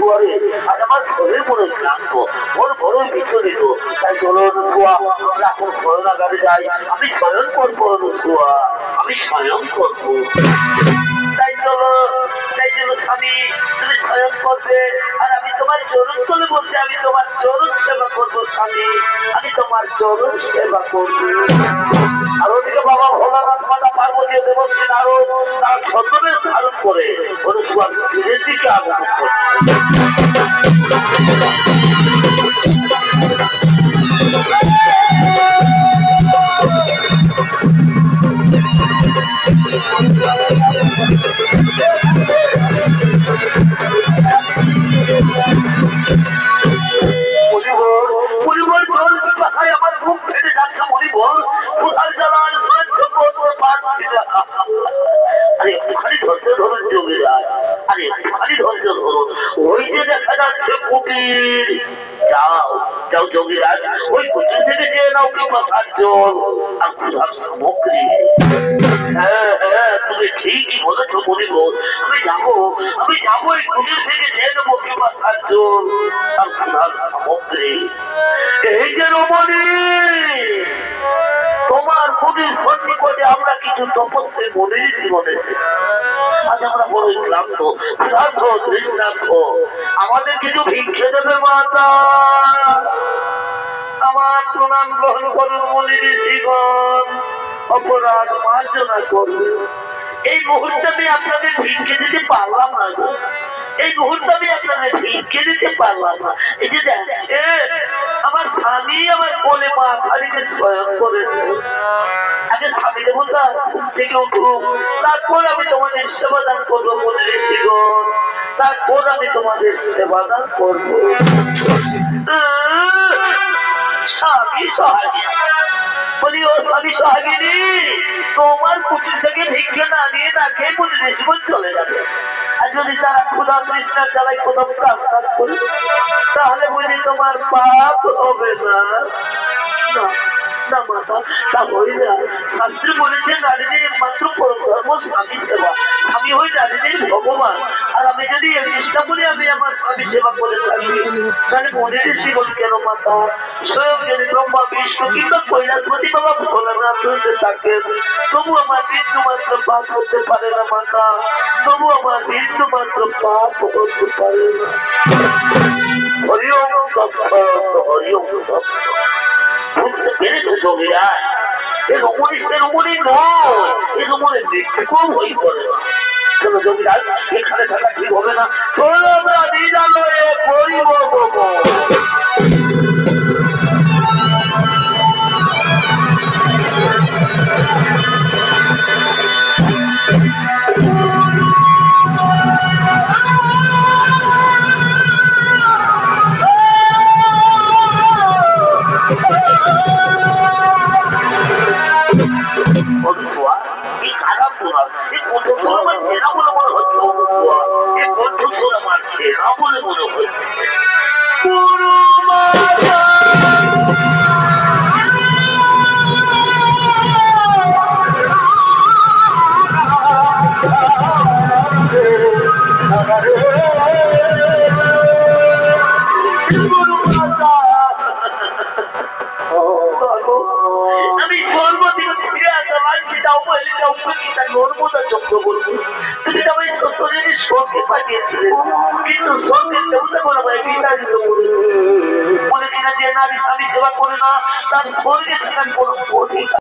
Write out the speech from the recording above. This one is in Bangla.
দুয়ারে আজ আমার শরীর মনে ক্লান্ত, ওর বড় বিচলিত। তাই চলো অনুসুয়া, আমরা এখন শয়নাগারে যাই। আমি শয়ন করবো অনুসুয়া, আমি শয়ন করবো। তাই চলো, তাই চলো স্বামী, তুমি শয়ন করবে আর আমি তোমার চরণ তলে বসে আমি তোমার চরণ সেবা করবো। স্বামী, আমি তোমার চরণ সেবা করবো। আর ওদিকে বাবা ভোলানাথ, মাতা পার্বতী, দেবশ্রী নারদ তারা ছদ্মবেশ ধারণ করে অনুসুয়ার তীরের দিকে আগমন করছে। আমার ঘুম ফেটে যাচ্ছে মরিবল, কোথায় জ্বালার সহ্য করতে পারছি না। আরে একটুখানি ধৈর্য ধরুন যোগীরাজ, আরে একটুখানি ধৈর্য ধরুন। ওই যে দেখা যাচ্ছে কুটির, যাও যাও যোগীরাজ, ওই কুটির থেকে চেয়ে নাও পিপাসার জল আর ক্ষুধার সামগ্রী। হ্যাঁ হ্যাঁ, তুমি ঠিকই বলেছো মরিবল, আমি যাবো এই কুটির থেকে চেয়ে নেবো পিপাসার জল আর ক্ষুধার সামগ্রী। এই যে রমণী, তোমার কুটির সন্নিকটে আমরা কিছু তপস্বী মনির জীবনে আজ আমরা বড়ই ক্লান্ত, ক্ষুধার্ত, তৃষ্ণার্ত, আমাদের কিছু ভিক্ষে দেবে মাতা। আমার প্রণাম গ্রহণ করুন মনির জীবন, অপরাধ মার্জনা করবে। এই মুহূর্তে আমি আপনাদের ভিক্ষে দিতে পারলাম না গো, এই মুহূর্তে আমি আপনাদের ভিক্ষে দিতে পারলাম না। এই যে দেখছেন আমার স্বামী আমার কোলে মা খালিকে স্বয়ং করেছে। আগে স্বামী দেবতা ঘুম থেকে উঠুক, তারপর আমি তোমাদের সেবাদান করবো মনে ঋষিগণ, তারপর আমি তোমাদের সেবাদান করবো। স্বামী সোহাগী বলি, ও স্বামী সোহাগিনী, তোমার কুটির থেকে ভিক্ষে না নিয়ে না খেয়ে মনে ঋষিগণ চলে যাবে। আর যদি তারা ক্ষুধা তৃষ্ণা জ্বালায় কোথাও কাজ করে, তাহলে বুঝি তোমার পাপ হবে না। না মাতা, তা হই না। শাস্ত্রে বলেছে নারীদের একমাত্র পরম ধর্ম স্বামী সেবা, আমি হই নারীদের ভগবান। আর আমি যদি এই চেষ্টা করি আমি আমার স্বামী সেবা করে থাকি, তাহলে মনে ঋষিগণ কেন মাতা, স্বয়ং যদি ব্রহ্মা বিষ্ণু কিংবা কৈলাসপতি বাবা ভোলানাথ হইতে থাকেন, তবু আমার বিন্দু মাত্র পাপ করতে পারে না মাতা, তবু আমার বিন্দু মাত্র পাপ করতে পারে না। হরি ওম তৎসৎ, হরি ওম তৎসৎ। বুঝতে পেরেছে যোগীরাজ, এ রমণী সে রমণী নয়, এ রমণী মৃত্যুকেও ভয় করে না। চলো যোগীরাজ, এখানে থাকা ঠিক হবে না, চলো আমরা বিদ্যালয়ে পড়িব। এই কণ্ঠস্বর আমার চেনা বলে মনে হচ্ছে, এই কণ্ঠস্বর আমার চেনা বলে মনে হচ্ছে। আমি সর্বদিকে ফিরে আসা লাঞ্ছিতা অবহেলিতা উপেক্ষিতা নর্মদা চক্রবর্তী, তুমি তো আমায় শ্বশুরের স্বর্গে পাঠিয়েছিলে, কিন্তু স্বর্গের দেবতা করে আমায় বিতাড়িত করেছে। বলে কিনা যে নারী স্বামী সেবা করে না তার স্বর্গে থাকার কোনো অধিকার